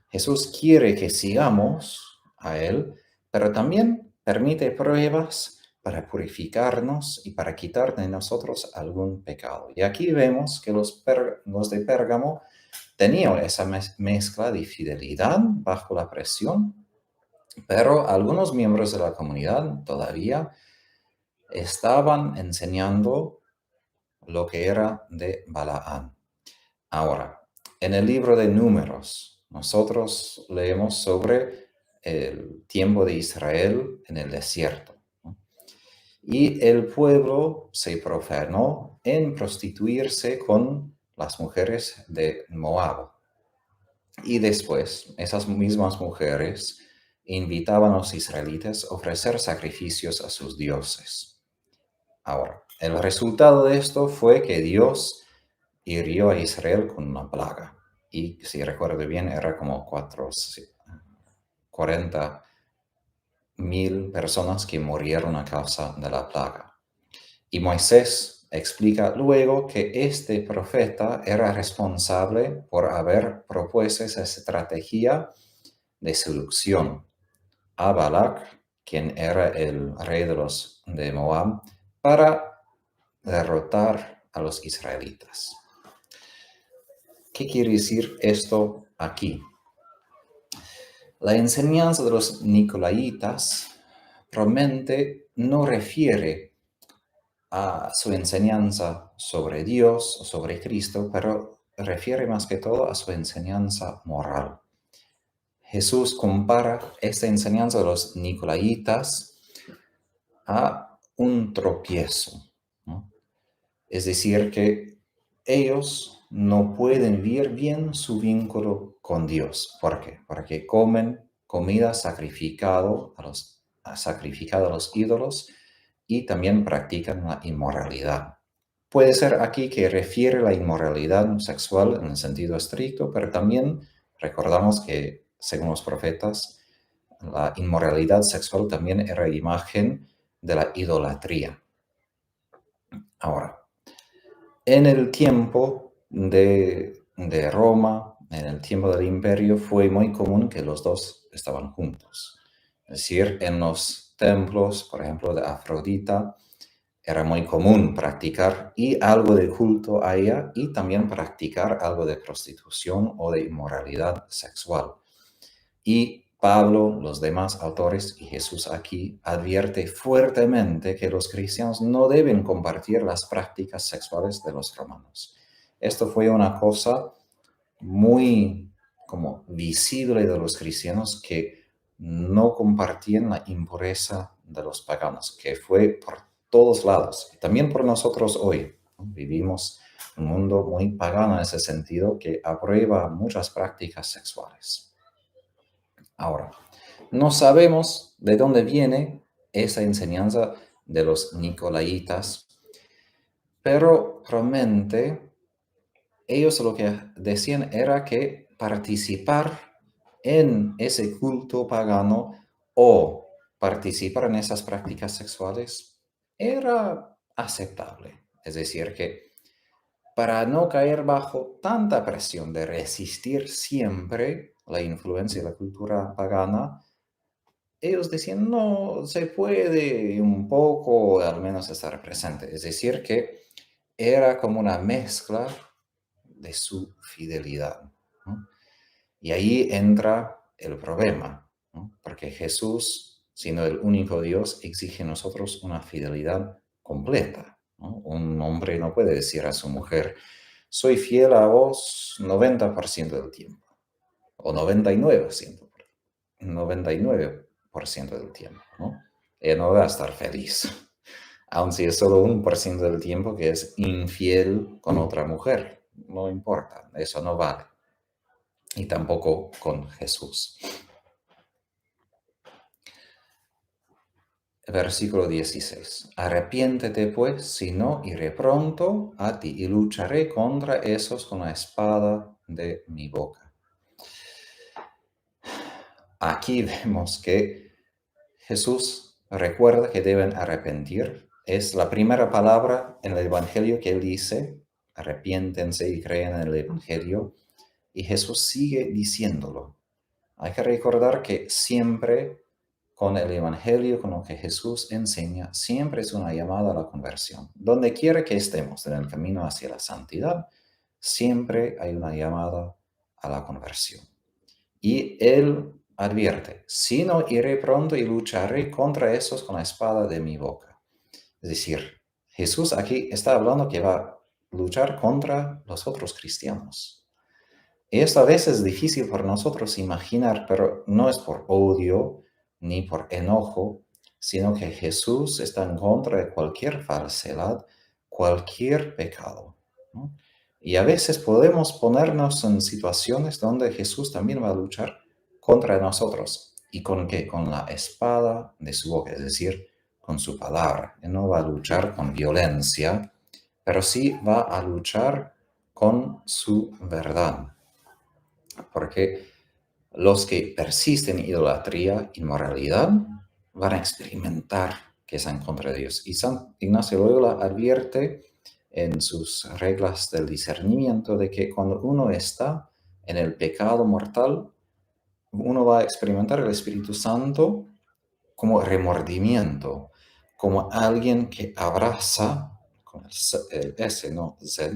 Jesús quiere que sigamos a Él, pero también permite pruebas para purificarnos y para quitar de nosotros algún pecado. Y aquí vemos que los de Pérgamo tenían esa mezcla de fidelidad bajo la presión, pero algunos miembros de la comunidad todavía estaban enseñando lo que era de Balaam. Ahora, en el libro de Números, nosotros leemos sobre el tiempo de Israel en el desierto, ¿no? Y el pueblo se profanó en prostituirse con las mujeres de Moab. Y después, esas mismas mujeres invitaban a los israelitas a ofrecer sacrificios a sus dioses. Ahora, el resultado de esto fue que Dios hirió a Israel con una plaga. Y si recuerdo bien, era como 40.000 personas que murieron a causa de la plaga. Y Moisés explica luego que este profeta era responsable por haber propuesto esa estrategia de seducción a Balac, quien era el rey de Moab, para derrotar a los israelitas. ¿Qué quiere decir esto aquí? La enseñanza de los nicolaitas realmente no refiere a su enseñanza sobre Dios o sobre Cristo, pero refiere más que todo a su enseñanza moral. Jesús compara esta enseñanza de los nicolaitas a un tropiezo, ¿no? Es decir, que ellos no pueden vivir bien su vínculo con Dios. ¿Por qué? Porque comen comida sacrificada a los ídolos y también practican la inmoralidad. Puede ser aquí que refiere la inmoralidad sexual en el sentido estricto, pero también recordamos que, según los profetas, la inmoralidad sexual también era imagen de la idolatría. Ahora, en el tiempo de Roma, en el tiempo del imperio, fue muy común que los dos estaban juntos. Es decir, en los templos, por ejemplo, de Afrodita, era muy común practicar y algo de culto a ella y también practicar algo de prostitución o de inmoralidad sexual. Y Pablo, los demás autores y Jesús aquí advierte fuertemente que los cristianos no deben compartir las prácticas sexuales de los romanos. Esto fue una cosa muy como visible de los cristianos que no compartían la impureza de los paganos, que fue por todos lados, y también por nosotros hoy, ¿no? Vivimos un mundo muy pagano en ese sentido que aprueba muchas prácticas sexuales. Ahora, no sabemos de dónde viene esa enseñanza de los nicolaitas, pero realmente ellos lo que decían era que participar en ese culto pagano o participar en esas prácticas sexuales era aceptable. Es decir, que para no caer bajo tanta presión de resistir siempre la influencia de la cultura pagana, ellos decían, no, se puede un poco al menos estar presente. Es decir, que era como una mezcla de su fidelidad, ¿no? Y ahí entra el problema, ¿no? Porque Jesús, siendo el único Dios, exige a nosotros una fidelidad completa. ¿no? Un hombre no puede decir a su mujer, soy fiel a vos 90% del tiempo, o 99% del tiempo, ¿no? Ella no va a estar feliz, aun si es solo 1% del tiempo que es infiel con otra mujer. No importa, eso no vale. Y tampoco con Jesús. Versículo 16. Arrepiéntete pues, si no, iré pronto a ti y lucharé contra esos con la espada de mi boca. Aquí vemos que Jesús recuerda que deben arrepentir. Es la primera palabra en el Evangelio que él dice, arrepiéntense y creen en el Evangelio. Y Jesús sigue diciéndolo. Hay que recordar que siempre con el Evangelio, con lo que Jesús enseña, siempre es una llamada a la conversión. Donde quiera que estemos en el camino hacia la santidad, siempre hay una llamada a la conversión. Y él advierte, si no iré pronto y lucharé contra esos con la espada de mi boca. Es decir, Jesús aquí está hablando que va a luchar contra los otros cristianos. Y esto a veces es difícil para nosotros imaginar, pero no es por odio ni por enojo, sino que Jesús está en contra de cualquier falsedad, cualquier pecado, ¿no? Y a veces podemos ponernos en situaciones donde Jesús también va a luchar contra nosotros. ¿Y con qué? Con la espada de su boca, es decir, con su palabra. Él no va a luchar con violencia, pero sí va a luchar con su verdad. Porque los que persisten en idolatría, inmoralidad, van a experimentar que es en contra de Dios. Y San Ignacio Loyola advierte en sus reglas del discernimiento de que cuando uno está en el pecado mortal, uno va a experimentar el Espíritu Santo como remordimiento, como alguien que abraza, con el S, no Z,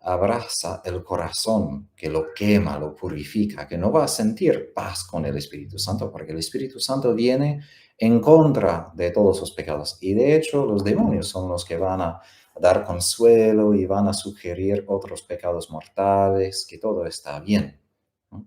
abraza el corazón, que lo quema, lo purifica, que no va a sentir paz con el Espíritu Santo, porque el Espíritu Santo viene en contra de todos los pecados. Y de hecho, los demonios son los que van a dar consuelo y van a sugerir otros pecados mortales, que todo está bien, ¿no?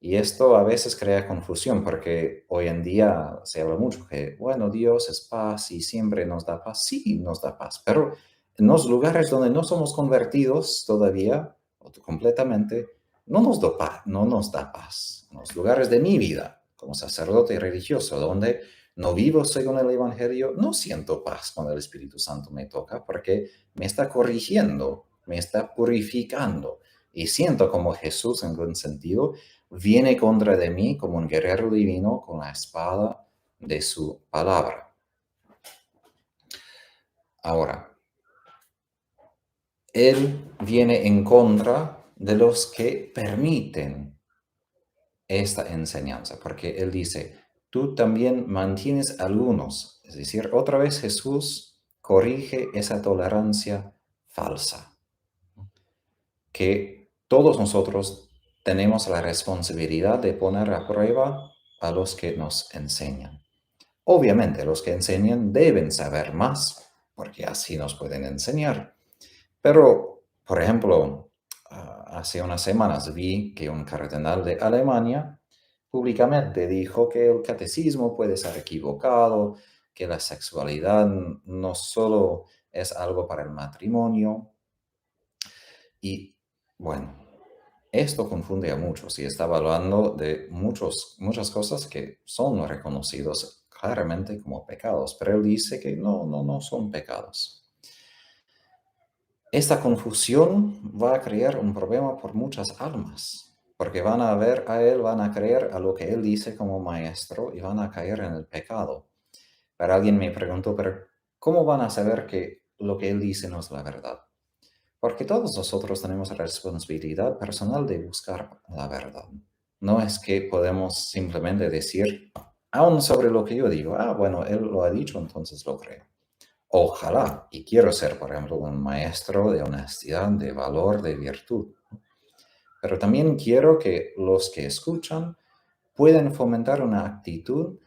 Y esto a veces crea confusión porque hoy en día se habla mucho que, bueno, Dios es paz y siempre nos da paz. Sí, nos da paz, pero en los lugares donde no somos convertidos todavía, o completamente, no nos da paz. En los lugares de mi vida, como sacerdote religioso, donde no vivo según el Evangelio, no siento paz cuando el Espíritu Santo me toca porque me está corrigiendo, me está purificando. Y siento como Jesús, en buen sentido, viene contra de mí como un guerrero divino con la espada de su palabra. Ahora, él viene en contra de los que permiten esta enseñanza, porque él dice, tú también mantienes algunos. Es decir, otra vez Jesús corrige esa tolerancia falsa, que todos nosotros tenemos la responsabilidad de poner a prueba a los que nos enseñan. Obviamente, los que enseñan deben saber más, porque así nos pueden enseñar. Pero, por ejemplo, hace unas semanas vi que un cardenal de Alemania públicamente dijo que el catecismo puede ser equivocado, que la sexualidad no solo es algo para el matrimonio. Y bueno, esto confunde a muchos y está hablando de muchas cosas que son reconocidos claramente como pecados, pero él dice que no son pecados. Esta confusión va a crear un problema por muchas almas, porque van a ver a él, van a creer a lo que él dice como maestro y van a caer en el pecado. Pero alguien me preguntó, pero ¿cómo van a saber que lo que él dice no es la verdad? Porque todos nosotros tenemos la responsabilidad personal de buscar la verdad. No es que podemos simplemente decir, aún sobre lo que yo digo, bueno, él lo ha dicho, entonces lo creo. Ojalá, y quiero ser, por ejemplo, un maestro de honestidad, de valor, de virtud. Pero también quiero que los que escuchan puedan fomentar una actitud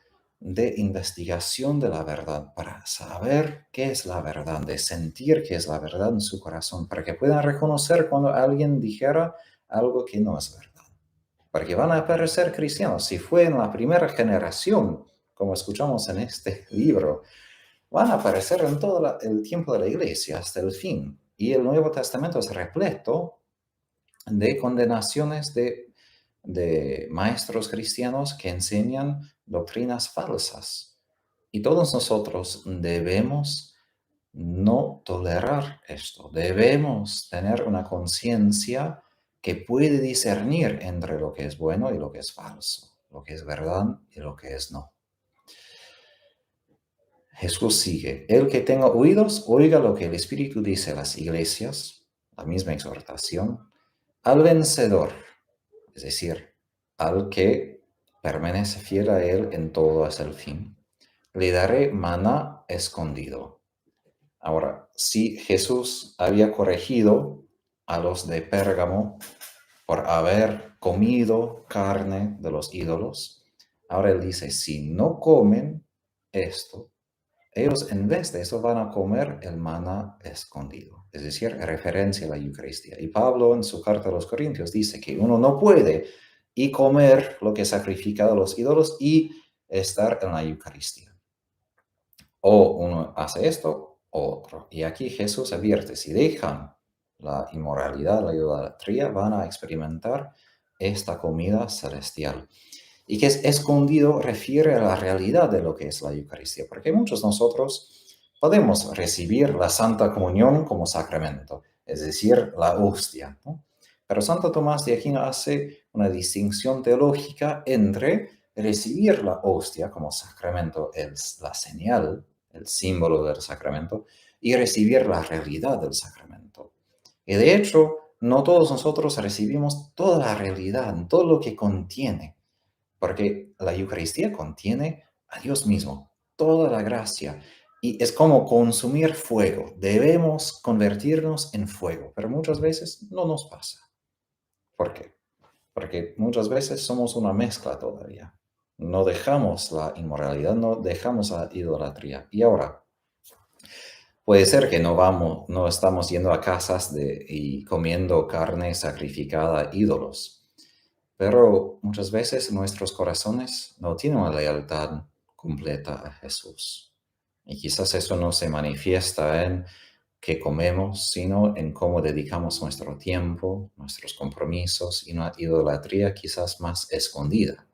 de investigación de la verdad, para saber qué es la verdad, de sentir qué es la verdad en su corazón, para que puedan reconocer cuando alguien dijera algo que no es verdad. Porque van a aparecer cristianos. Si fue en la primera generación, como escuchamos en este libro, van a aparecer en todo el tiempo de la iglesia hasta el fin. Y el Nuevo Testamento es repleto de condenaciones de maestros cristianos que enseñan doctrinas falsas. Y todos nosotros debemos no tolerar esto. Debemos tener una conciencia que puede discernir entre lo que es bueno y lo que es falso, lo que es verdad y lo que es no. Jesús sigue: el que tenga oídos, oiga lo que el Espíritu dice a las iglesias, la misma exhortación. Al vencedor, es decir, al que permanece fiel a él en todo hasta el fin, le daré maná escondido. Ahora, si Jesús había corregido a los de Pérgamo por haber comido carne de los ídolos, ahora él dice: si no comen esto, ellos en vez de eso van a comer el maná escondido, es decir, referencia a la Eucaristía. Y Pablo en su carta a los Corintios dice que uno no puede y comer lo que es sacrificado a los ídolos y estar en la Eucaristía. O uno hace esto o otro. Y aquí Jesús advierte: si dejan la inmoralidad, la idolatría, van a experimentar esta comida celestial. Y que es escondido refiere a la realidad de lo que es la Eucaristía, porque muchos de nosotros podemos recibir la Santa Comunión como sacramento, es decir, la hostia, ¿no? Pero Santo Tomás de Aquino hace una distinción teológica entre recibir la hostia como sacramento, la señal, el símbolo del sacramento, y recibir la realidad del sacramento. Y de hecho, no todos nosotros recibimos toda la realidad, todo lo que contiene, porque la Eucaristía contiene a Dios mismo, toda la gracia. Y es como consumir fuego. Debemos convertirnos en fuego, pero muchas veces no nos pasa. ¿Por qué? Porque muchas veces somos una mezcla todavía. No dejamos la inmoralidad, no dejamos la idolatría. Y ahora, puede ser que no estamos yendo a casas y comiendo carne sacrificada a ídolos, pero muchas veces nuestros corazones no tienen una lealtad completa a Jesús. Y quizás eso no se manifiesta en qué comemos, sino en cómo dedicamos nuestro tiempo, nuestros compromisos, y una idolatría quizás más escondida,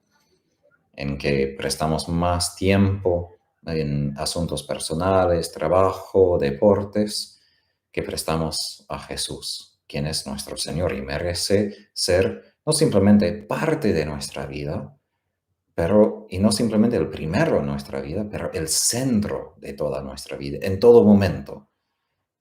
en que prestamos más tiempo en asuntos personales, trabajo, deportes, que prestamos a Jesús, quien es nuestro Señor y merece ser no simplemente parte de nuestra vida, y no simplemente el primero en nuestra vida, pero el centro de toda nuestra vida, en todo momento.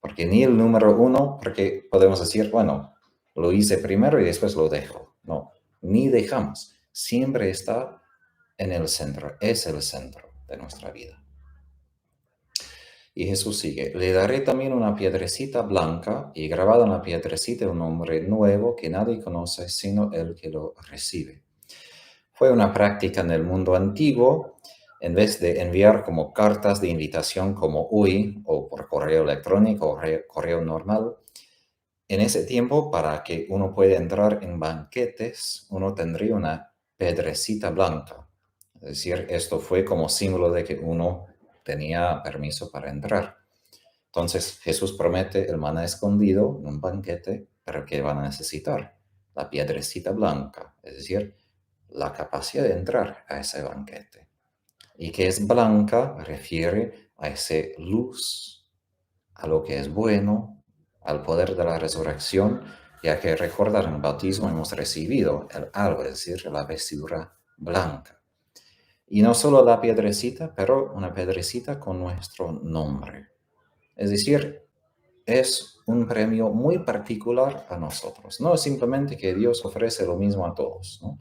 Porque ni el número uno, porque podemos decir, bueno, lo hice primero y después lo dejo. No, ni dejamos. Siempre está en el centro, es el centro de nuestra vida. Y Jesús sigue: le daré también una piedrecita blanca, y grabado en la piedrecita un nombre nuevo que nadie conoce sino el que lo recibe. Fue una práctica en el mundo antiguo. En vez de enviar como cartas de invitación como hoy, o por correo electrónico o correo normal, en ese tiempo, para que uno pueda entrar en banquetes, uno tendría una piedrecita blanca. Es decir, esto fue como símbolo de que uno tenía permiso para entrar. Entonces Jesús promete el maná escondido en un banquete, pero ¿qué van a necesitar? La piedrecita blanca, es decir, la capacidad de entrar a ese banquete. Y que es blanca refiere a esa luz, a lo que es bueno, al poder de la resurrección, ya que recordar en el bautismo hemos recibido el algo, es decir, la vestidura blanca. Y no solo la piedrecita, pero una piedrecita con nuestro nombre. Es decir, es un premio muy particular a nosotros. No es simplemente que Dios ofrece lo mismo a todos, ¿no?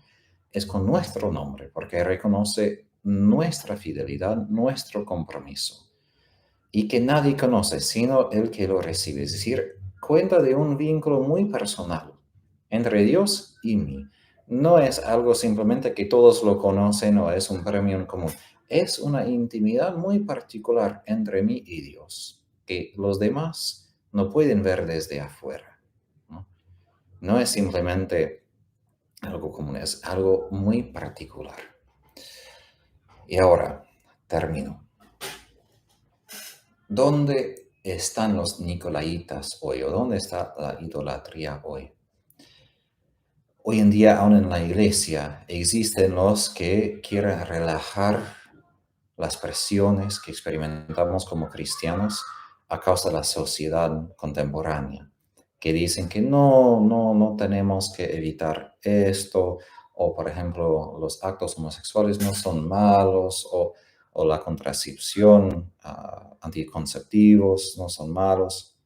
Es con nuestro nombre, porque reconoce nuestra fidelidad, nuestro compromiso, y que nadie conoce sino el que lo recibe. Es decir, cuenta de un vínculo muy personal entre Dios y mí. No es algo simplemente que todos lo conocen o es un premio en común. es una intimidad muy particular entre mí y Dios, que los demás no pueden ver desde afuera, ¿no? No es simplemente algo común, es algo muy particular. Y ahora, termino. ¿Dónde están los nicolaitas hoy? ¿O dónde está la idolatría hoy? Hoy en día, aún en la iglesia, existen los que quieren relajar las presiones que experimentamos como cristianos a causa de la sociedad contemporánea, que dicen que no tenemos que evitar esto, o por ejemplo, los actos homosexuales no son malos, o la contracepción, anticonceptivos no son malos.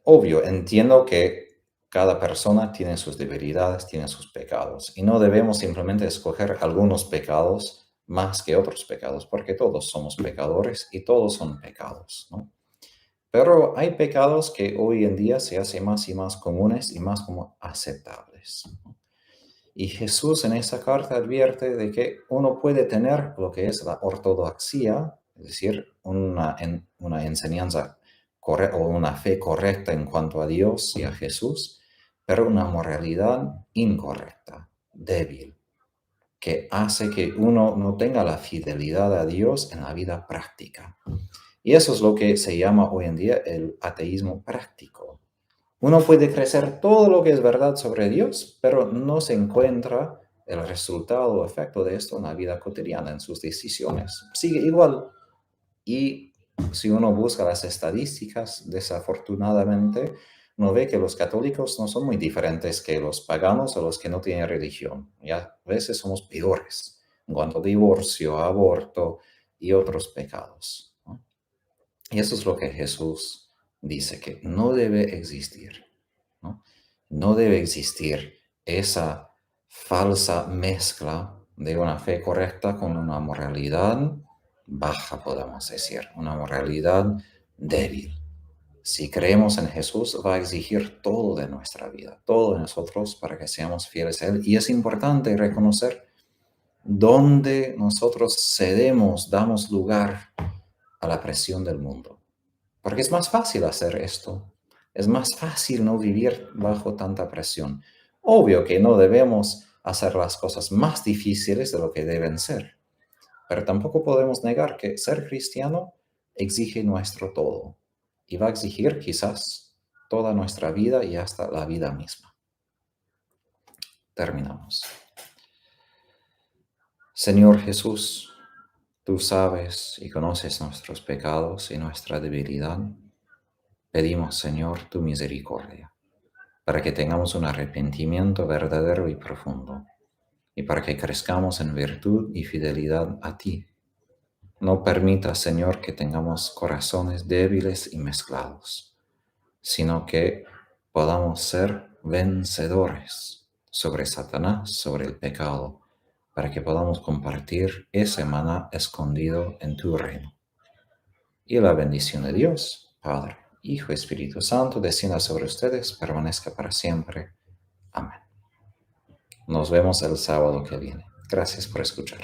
Obvio, entiendo que cada persona tiene sus debilidades, tiene sus pecados, y no debemos simplemente escoger algunos pecados más que otros pecados, porque todos somos pecadores y todos son pecados, ¿no? Pero hay pecados que hoy en día se hacen más y más comunes y más como aceptables, ¿no? Y Jesús en esa carta advierte de que uno puede tener lo que es la ortodoxia, es decir, una enseñanza o una fe correcta en cuanto a Dios y a Jesús, pero una moralidad incorrecta, débil, que hace que uno no tenga la fidelidad a Dios en la vida práctica. Y eso es lo que se llama hoy en día el ateísmo práctico. Uno puede crecer todo lo que es verdad sobre Dios, pero no se encuentra el resultado o efecto de esto en la vida cotidiana, en sus decisiones. Sigue igual. Y si uno busca las estadísticas, desafortunadamente, uno ve que los católicos no son muy diferentes que los paganos o los que no tienen religión. Ya a veces somos peores en cuanto a divorcio, aborto y otros pecados, ¿no? Y eso es lo que Jesús dice que no debe existir, ¿no? No debe existir esa falsa mezcla de una fe correcta con una moralidad baja, podemos decir, una moralidad débil. Si creemos en Jesús, va a exigir todo de nuestra vida, todo de nosotros para que seamos fieles a Él. Y es importante reconocer dónde nosotros cedemos, damos lugar a la presión del mundo. Porque es más fácil hacer esto. Es más fácil no vivir bajo tanta presión. Obvio que no debemos hacer las cosas más difíciles de lo que deben ser. Pero tampoco podemos negar que ser cristiano exige nuestro todo. Y va a exigir quizás toda nuestra vida y hasta la vida misma. Terminamos. Señor Jesús, tú sabes y conoces nuestros pecados y nuestra debilidad. Pedimos, Señor, tu misericordia, para que tengamos un arrepentimiento verdadero y profundo, y para que crezcamos en virtud y fidelidad a ti. No permita, Señor, que tengamos corazones débiles y mezclados, sino que podamos ser vencedores sobre Satanás, sobre el pecado, para que podamos compartir ese maná escondido en tu reino. Y la bendición de Dios, Padre, Hijo y Espíritu Santo, descienda sobre ustedes, permanezca para siempre. Amén. Nos vemos el sábado que viene. Gracias por escuchar.